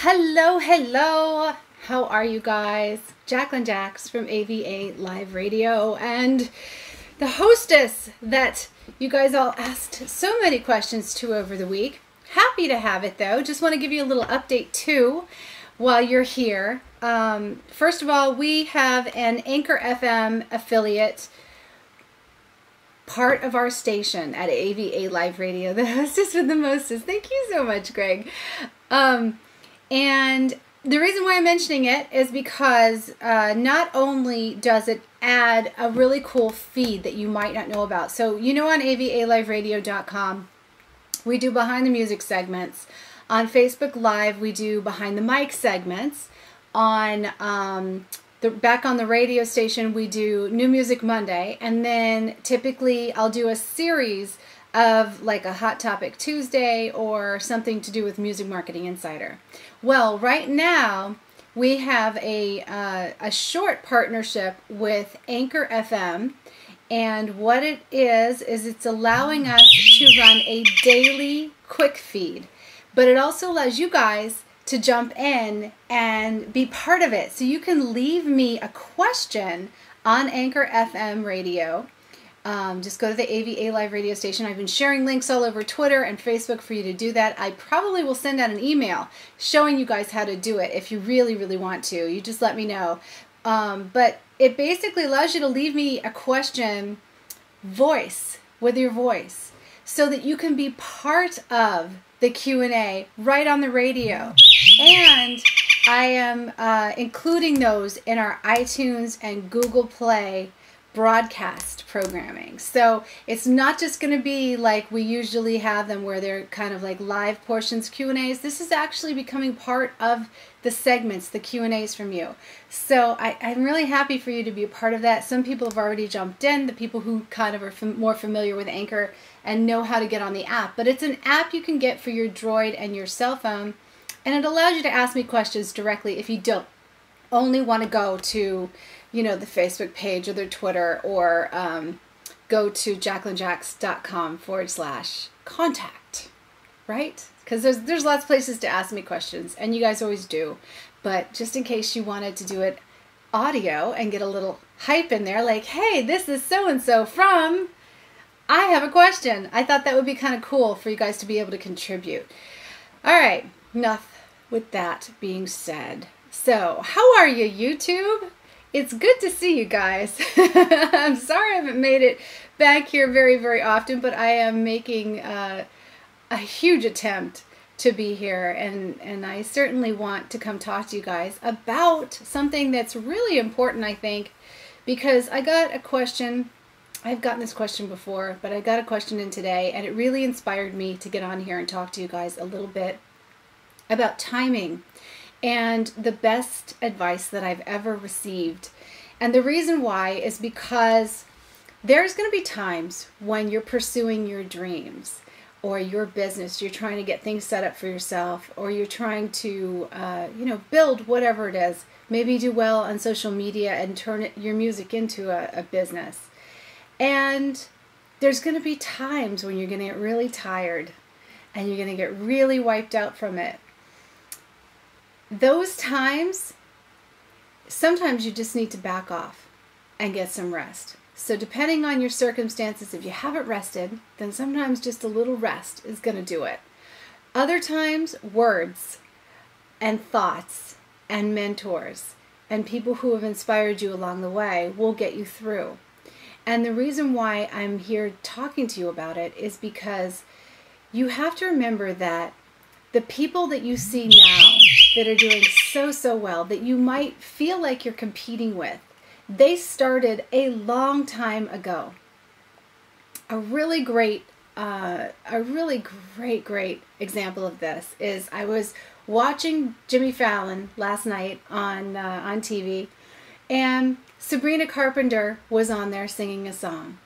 Hello, hello. How are you guys? Jacqueline Jax from AVA Live Radio and the hostess that you guys all asked so many questions to over the week. Happy to have it though. Just want to give you a little update too while you're here. First of all, we have an Anchor FM affiliate part of our station at AVA Live Radio. The hostess with the mostest. Thank you so much, Greg. And the reason why I'm mentioning it is because not only does it add a really cool feed that you might not know about. So, you know, on avaliveradio.com, we do behind the music segments. On Facebook Live, we do behind the mic segments. On back on the radio station, we do New Music Monday. And then typically I'll do a series of like a Hot Topic Tuesday or something to do with Music Marketing Insider. Well, right now we have a short partnership with Anchor FM, and what it is it's allowing us to run a daily quick feed, but it also allows you guys to jump in and be part of it. So you can leave me a question on Anchor FM radio. Just go to the AVA Live radio station. I've been sharing links all over Twitter and Facebook for you to do that. I probably will send out an email showing you guys how to do it if you really, really want to. You just let me know. But it basically allows you to leave me a question with your voice so that you can be part of the Q&A right on the radio. And I am including those in our iTunes and Google Play broadcast programming. So it's not just going to be like we usually have them where they're kind of like live portions Q&As. This is actually becoming part of the segments, the Q&As from you. So I'm really happy for you to be a part of that. Some people have already jumped in, the people who kind of are more familiar with Anchor and know how to get on the app. But it's an app you can get for your Droid and your cell phone, and it allows you to ask me questions directly if you don't only want to go to, you know, the Facebook page or their Twitter, or go to jacquelinejax.com/contact, right? Because there's lots of places to ask me questions, and you guys always do. But just in case you wanted to do it audio and get a little hype in there, like, hey, this is so-and-so from, I have a question. I thought that would be kind of cool for you guys to be able to contribute. All right, enough with that being said. So, how are you, YouTube? It's good to see you guys. I'm sorry I haven't made it back here very, very often, but I am making a huge attempt to be here, and I certainly want to come talk to you guys about something that's really important, I think, because I got a question. I've gotten this question before, but I got a question in today, and it really inspired me to get on here and talk to you guys a little bit about timing and the best advice that I've ever received. And the reason why is because there's going to be times when you're pursuing your dreams or your business, you're trying to get things set up for yourself, or you're trying to, build whatever it is. Maybe do well on social media and turn your music into a business. And there's going to be times when you're going to get really tired and you're going to get really wiped out from it. Those times, sometimes you just need to back off and get some rest. So depending on your circumstances, if you haven't rested, then sometimes just a little rest is going to do it. Other times, words and thoughts and mentors and people who have inspired you along the way will get you through. And the reason why I'm here talking to you about it is because you have to remember that the people that you see now that are doing so well, that you might feel like you're competing with, they started a long time ago. A really great example of this is I was watching Jimmy Fallon last night on TV, and Sabrina Carpenter was on there singing a song.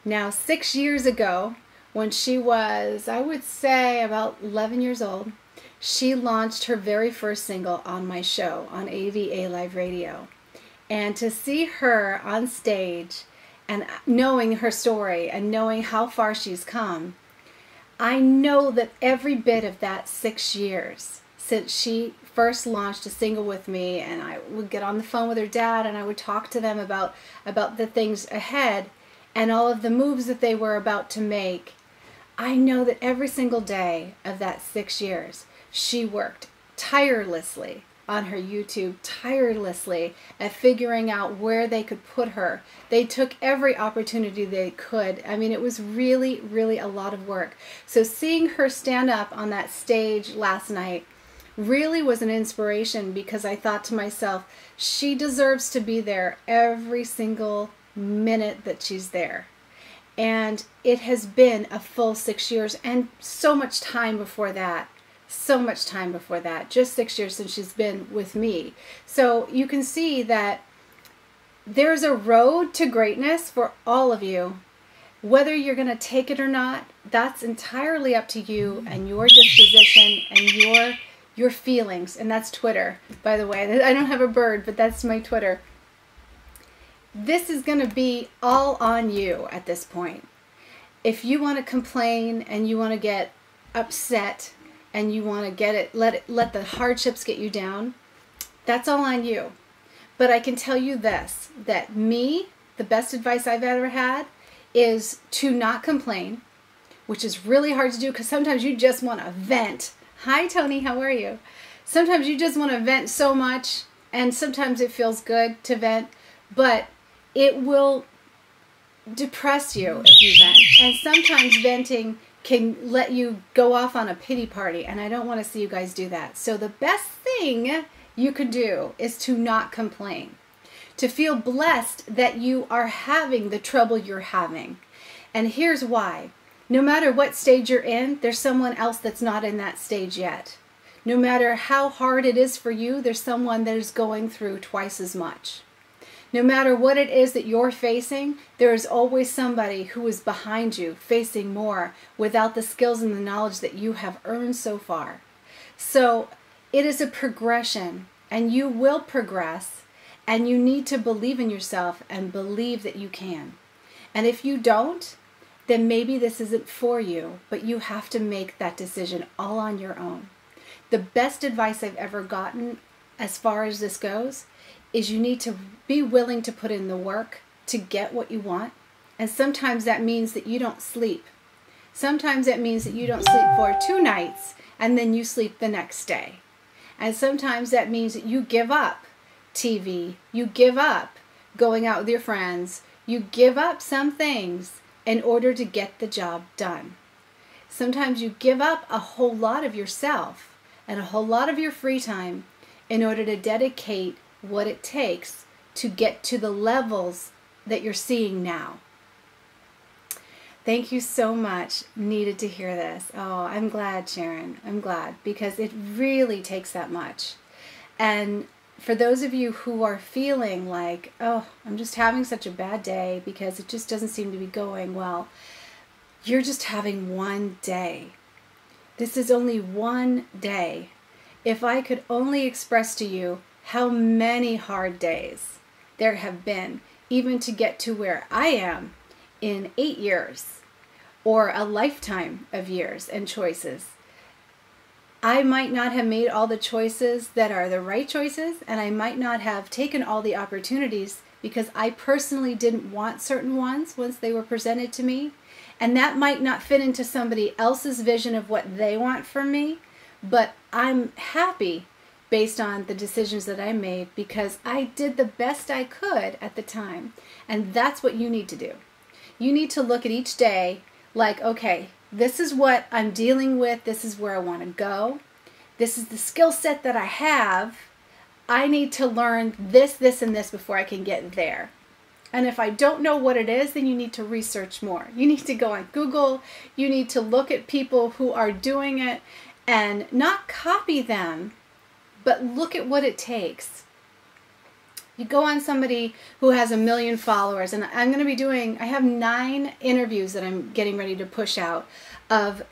Now, 6 years ago, when she was, I would say, about 11 years old, she launched her very first single on my show on AVA Live Radio. And to see her on stage and knowing her story and knowing how far she's come, I know that every bit of that 6 years since she first launched a single with me, and I would get on the phone with her dad and I would talk to them about the things ahead and all of the moves that they were about to make. I know that every single day of that 6 years, she worked tirelessly on her YouTube, tirelessly at figuring out where they could put her. They took every opportunity they could. I mean, it was really, really a lot of work. So seeing her stand up on that stage last night really was an inspiration, because I thought to myself, she deserves to be there every single minute that she's there. And it has been a full 6 years, and so much time before that. So much time before that. Just 6 years since she's been with me. So you can see that there's a road to greatness for all of you. Whether you're going to take it or not, that's entirely up to you and your disposition and your feelings. And that's Twitter, by the way. I don't have a bird, but that's my Twitter. This is going to be all on you at this point. If you want to complain and you want to get upset and you want to get it, let the hardships get you down, that's all on you. But I can tell you this, that me, the best advice I've ever had is to not complain, which is really hard to do because sometimes you just want to vent. Hi, Tony, how are you? Sometimes you just want to vent so much, and sometimes it feels good to vent, but it will depress you if you vent. And sometimes venting can let you go off on a pity party, and I don't want to see you guys do that. So the best thing you could do is to not complain, to feel blessed that you are having the trouble you're having. And here's why. No matter what stage you're in, there's someone else that's not in that stage yet. No matter how hard it is for you, there's someone that is going through twice as much. No matter what it is that you're facing, there is always somebody who is behind you, facing more, without the skills and the knowledge that you have earned so far. So it is a progression, and you will progress, and you need to believe in yourself and believe that you can. And if you don't, then maybe this isn't for you, but you have to make that decision all on your own. The best advice I've ever gotten as far as this goes is you need to be willing to put in the work to get what you want. And sometimes that means that you don't sleep. Sometimes that means that you don't sleep for 2 nights and then you sleep the next day. And sometimes that means that you give up TV, you give up going out with your friends, you give up some things in order to get the job done. Sometimes you give up a whole lot of yourself and a whole lot of your free time in order to dedicate what it takes to get to the levels that you're seeing now. Thank you so much. Needed to hear this. Oh, I'm glad, Sharon. I'm glad, because it really takes that much. And for those of you who are feeling like, oh, I'm just having such a bad day because it just doesn't seem to be going well, you're just having one day. This is only one day. If I could only express to you how many hard days there have been, even to get to where I am in 8 years, or a lifetime of years and choices. I might not have made all the choices that are the right choices, and I might not have taken all the opportunities because I personally didn't want certain ones once they were presented to me, and that might not fit into somebody else's vision of what they want from me, but I'm happy based on the decisions that I made because I did the best I could at the time. And that's what you need to do. You need to look at each day like, okay, this is what I'm dealing with. This is where I want to go. This is the skill set that I have. I need to learn this, this, and this before I can get there. And if I don't know what it is, then you need to research more. You need to go on Google. You need to look at people who are doing it and not copy them, but look at what it takes. You go on somebody who has 1 million followers, and I'm going to be doing, I have 9 interviews that I'm getting ready to push out of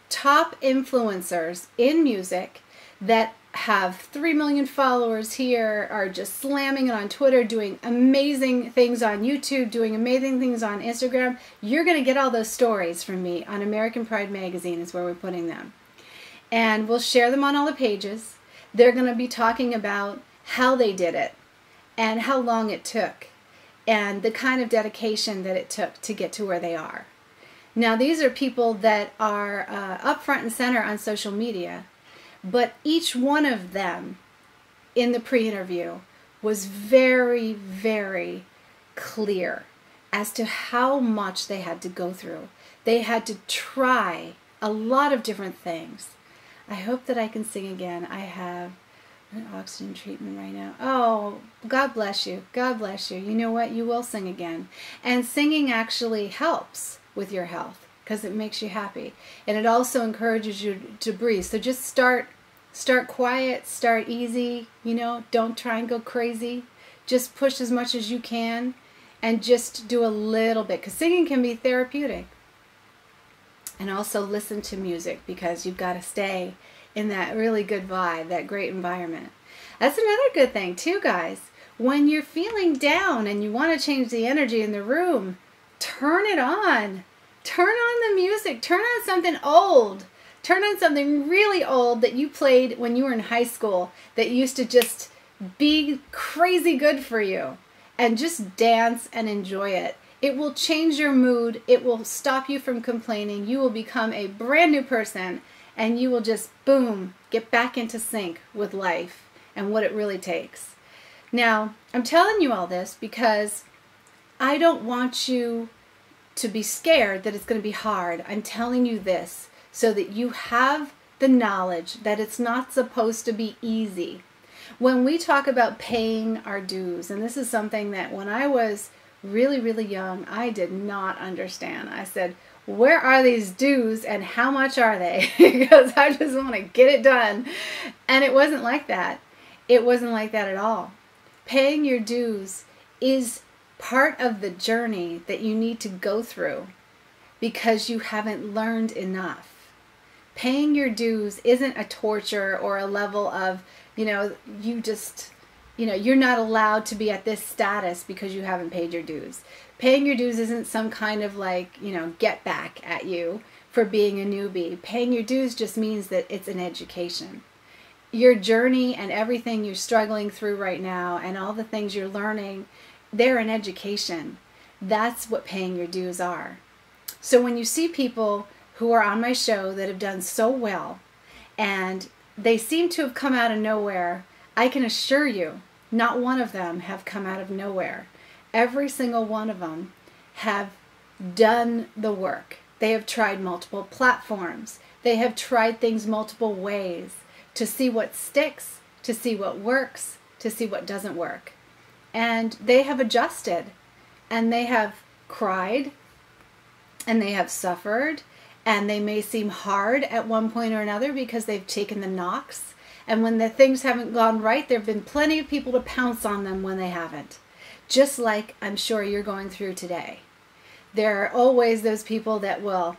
top influencers in music that have 3 million followers here, are just slamming it on Twitter, doing amazing things on YouTube, doing amazing things on Instagram. You're going to get all those stories from me on American Pride Magazine is where we're putting them. And we'll share them on all the pages. They're going to be talking about how they did it and how long it took and the kind of dedication that it took to get to where they are. Now, these are people that are up front and center on social media, but each one of them in the pre-interview was very, very clear as to how much they had to go through. They had to try a lot of different things. I hope that I can sing again. I have an oxygen treatment right now. Oh, God bless you. God bless you. You know what? You will sing again. And singing actually helps with your health because it makes you happy. And it also encourages you to breathe. So just start quiet, start easy, you know, don't try and go crazy. Just push as much as you can and just do a little bit because singing can be therapeutic. And also listen to music because you've got to stay in that really good vibe, that great environment. That's another good thing too, guys. When you're feeling down and you want to change the energy in the room, turn it on. Turn on the music. Turn on something old. Turn on something really old that you played when you were in high school that used to just be crazy good for you. And just dance and enjoy it. It will change your mood. It will stop you from complaining. You will become a brand new person and you will just, boom, get back into sync with life and what it really takes. Now, I'm telling you all this because I don't want you to be scared that it's going to be hard. I'm telling you this so that you have the knowledge that it's not supposed to be easy. When we talk about paying our dues, and this is something that when I was really, really young, I did not understand. I said, where are these dues and how much are they? Because I just want to get it done. And it wasn't like that. It wasn't like that at all. Paying your dues is part of the journey that you need to go through because you haven't learned enough. Paying your dues isn't a torture or a level of, you're not allowed to be at this status because you haven't paid your dues. Paying your dues isn't some kind of get back at you for being a newbie. Paying your dues just means that it's an education. Your journey and everything you're struggling through right now and all the things you're learning, they're an education. That's what paying your dues are. So when you see people who are on my show that have done so well and they seem to have come out of nowhere, I can assure you, not one of them have come out of nowhere. Every single one of them have done the work. They have tried multiple platforms. They have tried things multiple ways to see what sticks, to see what works, to see what doesn't work. And they have adjusted, and they have cried, and they have suffered, and they may seem hard at one point or another because they've taken the knocks. And when the things haven't gone right, there have been plenty of people to pounce on them when they haven't. Just like I'm sure you're going through today. There are always those people that will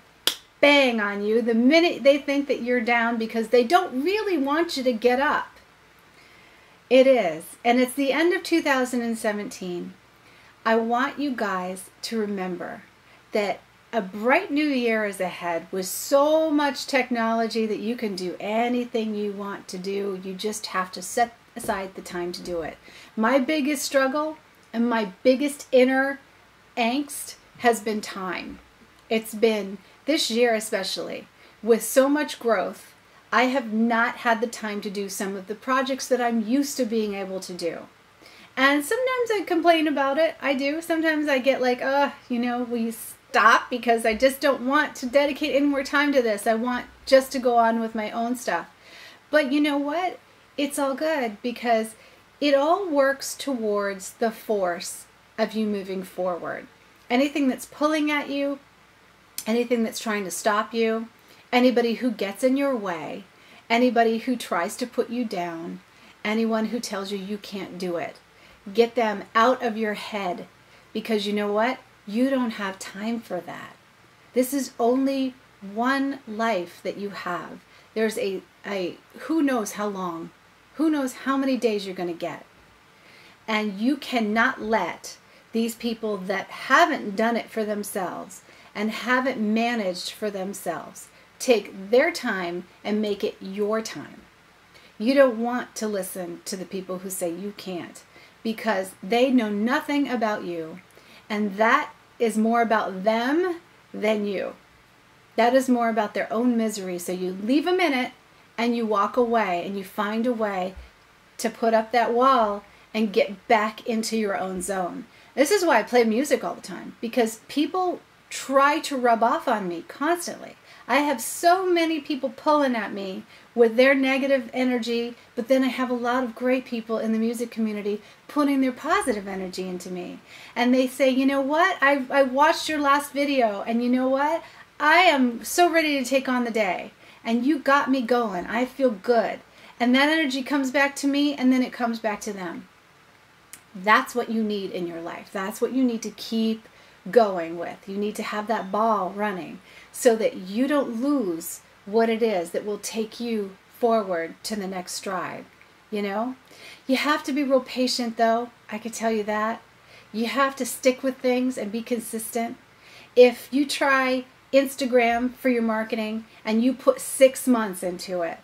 bang on you the minute they think that you're down because they don't really want you to get up. It is. And it's the end of 2017. I want you guys to remember that a bright new year is ahead with so much technology that you can do anything you want to do. You just have to set aside the time to do it. My biggest struggle and my biggest inner angst has been time. It's been this year especially with so much growth. I have not had the time to do some of the projects that I'm used to being able to do. And sometimes I complain about it. I do. Sometimes I get like, will you stop? Because I just don't want to dedicate any more time to this. I want just to go on with my own stuff. But you know what? It's all good because it all works towards the force of you moving forward. Anything that's pulling at you, anything that's trying to stop you, anybody who gets in your way, anybody who tries to put you down, anyone who tells you you can't do it, get them out of your head because you know what? You don't have time for that. This is only one life that you have. There's a who knows how long, who knows how many days you're going to get. And you cannot let these people that haven't done it for themselves and haven't managed for themselves take their time and make it your time. You don't want to listen to the people who say you can't, because they know nothing about you, and that is more about them than you. That is more about their own misery. So you leave them in it and you walk away and you find a way to put up that wall and get back into your own zone. This is why I play music all the time, because people try to rub off on me constantly. I have so many people pulling at me with their negative energy, but then I have a lot of great people in the music community putting their positive energy into me. And they say, you know what, I watched your last video, and you know what, I am so ready to take on the day, and you got me going. I feel good. And that energy comes back to me, and then it comes back to them. That's what you need in your life. That's what you need to keep going with. You need to have that ball running so that you don't lose what it is that will take you forward to the next stride. You know, you have to be real patient, though. I can tell you that. You have to stick with things and be consistent. If you try Instagram for your marketing and you put 6 months into it,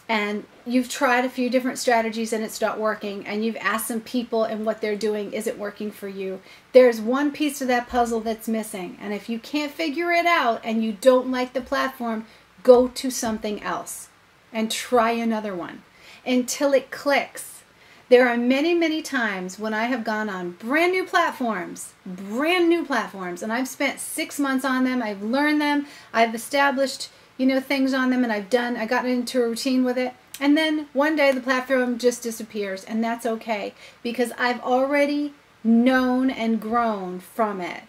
and you've tried a few different strategies and it's not working, and you've asked some people and what they're doing isn't working for you, there's one piece of that puzzle that's missing. And if you can't figure it out and you don't like the platform, go to something else and try another one until it clicks. There are many, many times when I have gone on brand new platforms, and I've spent 6 months on them. I've learned them. I've established, things on them, and I got into a routine with it. And then one day the platform just disappears, and that's okay, because I've already known and grown from it.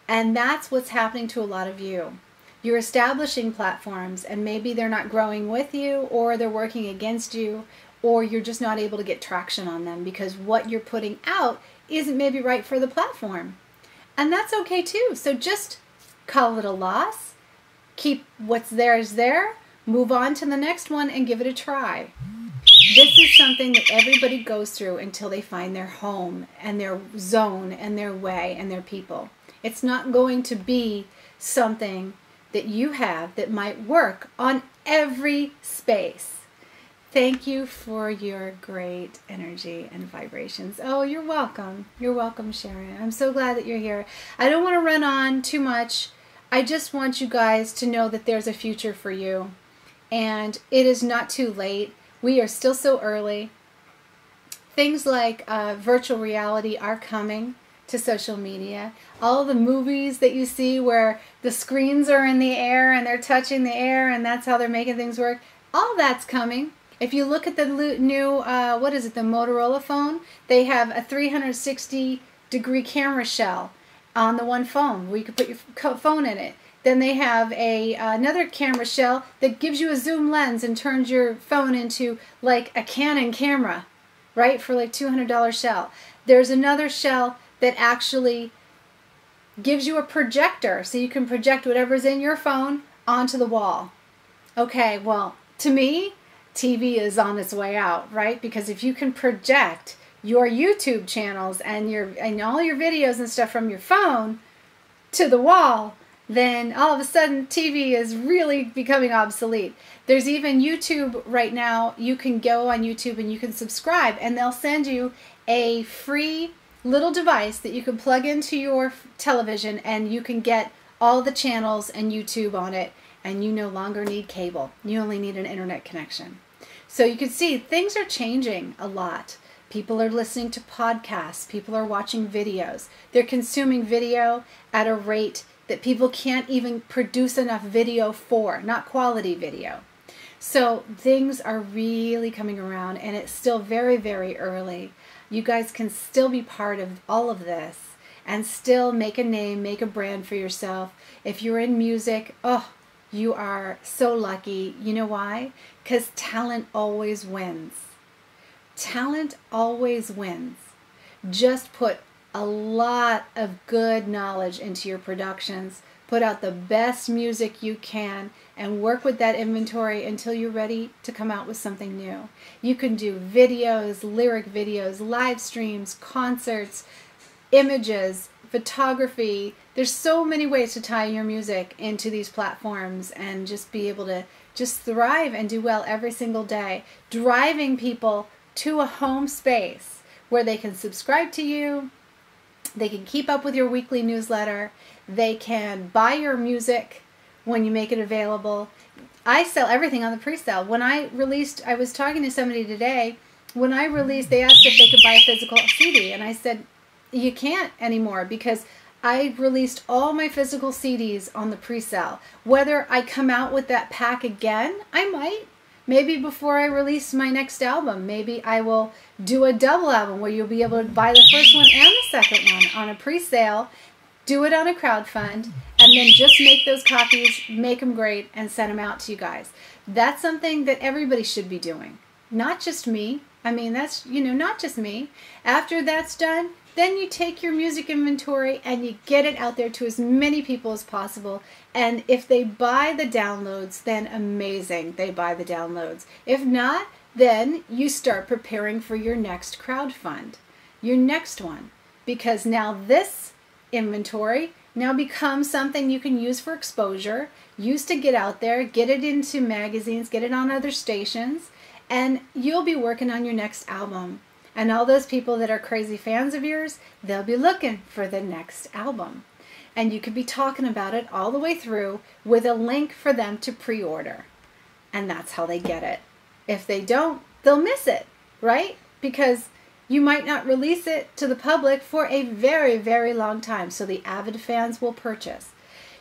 And that's what's happening to a lot of you. You're establishing platforms, and maybe they're not growing with you, or they're working against you, or you're just not able to get traction on them because what you're putting out isn't maybe right for the platform. And that's okay too. So just call it a loss. Keep what's there is there. Move on to the next one and give it a try. This is something that everybody goes through until they find their home and their zone and their way and their people. It's not going to be something that you have that might work on every space. Thank you for your great energy and vibrations. Oh, you're welcome. You're welcome, Sharon. I'm so glad that you're here. I don't want to run on too much. I just want you guys to know that there's a future for you. And it is not too late. We are still so early. Things like virtual reality are coming to social media. All the movies that you see where the screens are in the air and they're touching the air and that's how they're making things work, all that's coming. If you look at the new, the Motorola phone, they have a 360-degree camera shell on the one phone where you can put your phone in it. Then they have another camera shell that gives you a zoom lens and turns your phone into like a Canon camera, right, for like $200 shell. There's another shell that actually gives you a projector so you can project whatever's in your phone onto the wall. Okay, well, to me, TV is on its way out, right? Because if you can project your YouTube channels and all your videos and stuff from your phone to the wall, then all of a sudden TV is really becoming obsolete. There's even YouTube right now. You can go on YouTube and you can subscribe, and they'll send you a free little device that you can plug into your television, and you can get all the channels and YouTube on it, and you no longer need cable. You only need an internet connection. So you can see things are changing a lot. People are listening to podcasts. People are watching videos. They're consuming video at a rate that people can't even produce enough video for, not quality video. So things are really coming around, and it's still very, very early. You guys can still be part of all of this and still make a name, make a brand for yourself. If you're in music, you are so lucky. You know why? Because talent always wins. Talent always wins. Just put a lot of good knowledge into your productions. Put out the best music you can and work with that inventory until you're ready to come out with something new. You can do videos, lyric videos, live streams, concerts, images, photography. There's so many ways to tie your music into these platforms and just be able to just thrive and do well every single day. Driving people to a home space where they can subscribe to you, they can keep up with your weekly newsletter, they can buy your music when you make it available. I sell everything on the pre-sale. When I released, I was talking to somebody today, when I released, they asked if they could buy a physical CD, and I said, you can't anymore because I released all my physical CDs on the pre-sale. Whether I come out with that pack again, I might. Maybe before I release my next album, maybe I will do a double album where you'll be able to buy the first one and the second one on a pre-sale, do it on a crowdfund, and then just make those copies, make them great, and send them out to you guys. That's something that everybody should be doing, not just me. I mean, that's, not just me. After that's done, then you take your music inventory and you get it out there to as many people as possible. And if they buy the downloads, then amazing, they buy the downloads. If not, then you start preparing for your next crowdfund, your next one. Because now this inventory now becomes something you can use for exposure, use to get out there, get it into magazines, get it on other stations, and you'll be working on your next album. And all those people that are crazy fans of yours, they'll be looking for the next album. And you could be talking about it all the way through with a link for them to pre-order. And that's how they get it. If they don't, they'll miss it, right? Because you might not release it to the public for a very, very long time. So the avid fans will purchase.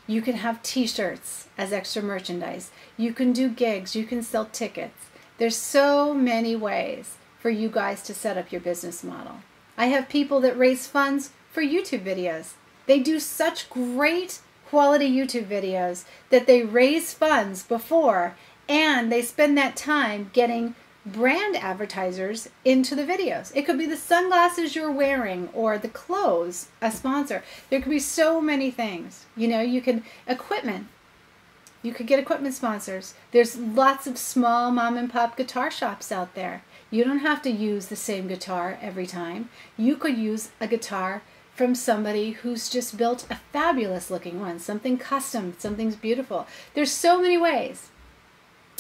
You can have t-shirts as extra merchandise. You can do gigs. You can sell tickets. There's so many ways for you guys to set up your business model. I have people that raise funds for YouTube videos. They do such great quality YouTube videos that they raise funds before, and they spend that time getting brand advertisers into the videos. It could be the sunglasses you're wearing or the clothes, a sponsor. There could be so many things. You can, equipment. You could get equipment sponsors. There's lots of small mom and pop guitar shops out there. You don't have to use the same guitar every time. You could use a guitar from somebody who's just built a fabulous looking one, something custom, something's beautiful. There's so many ways,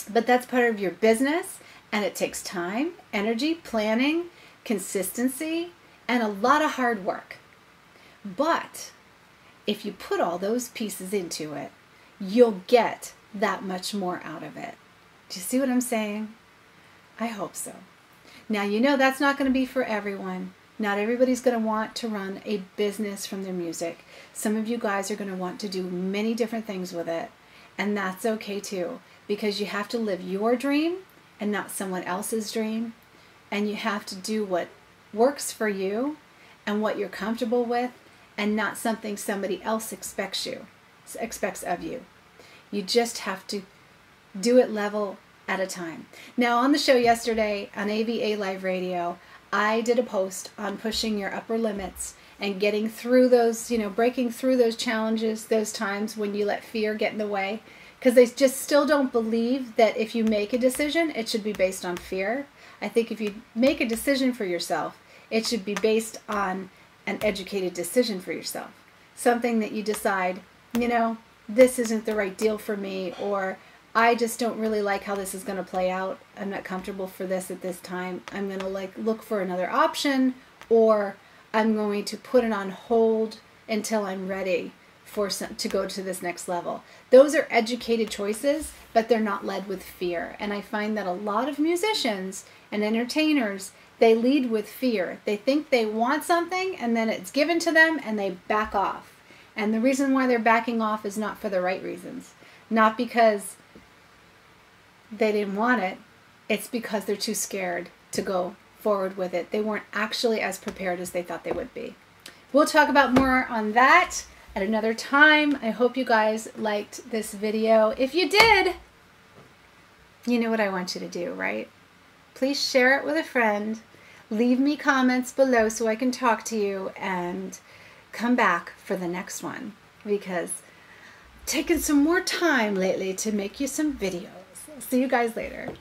but that's part of your business, and it takes time, energy, planning, consistency, and a lot of hard work. But if you put all those pieces into it, you'll get that much more out of it. Do you see what I'm saying? I hope so. Now, that's not going to be for everyone. Not everybody's going to want to run a business from their music. Some of you guys are going to want to do many different things with it, and that's okay too, because you have to live your dream and not someone else's dream, and you have to do what works for you and what you're comfortable with, and not something somebody else expects of you. You just have to do it level at a time. Now, on the show yesterday on AVA Live Radio, I did a post on pushing your upper limits and getting through those, breaking through those challenges, those times when you let fear get in the way, because they just still don't believe that if you make a decision, it should be based on fear. I think if you make a decision for yourself, it should be based on an educated decision for yourself. Something that you decide, this isn't the right deal for me, or I just don't really like how this is going to play out. I'm not comfortable for this at this time. I'm going to look for another option, or I'm going to put it on hold until I'm ready to go to this next level. Those are educated choices, but they're not led with fear. And I find that a lot of musicians and entertainers, they lead with fear. They think they want something, and then it's given to them, and they back off. And the reason why they're backing off is not for the right reasons. Not because they didn't want it. It's because they're too scared to go forward with it. They weren't actually as prepared as they thought they would be. We'll talk about more on that at another time. I hope you guys liked this video. If you did, you know what I want you to do, right? Please share it with a friend. Leave me comments below so I can talk to you, and come back for the next one, because I've taken some more time lately to make you some videos. See you guys later.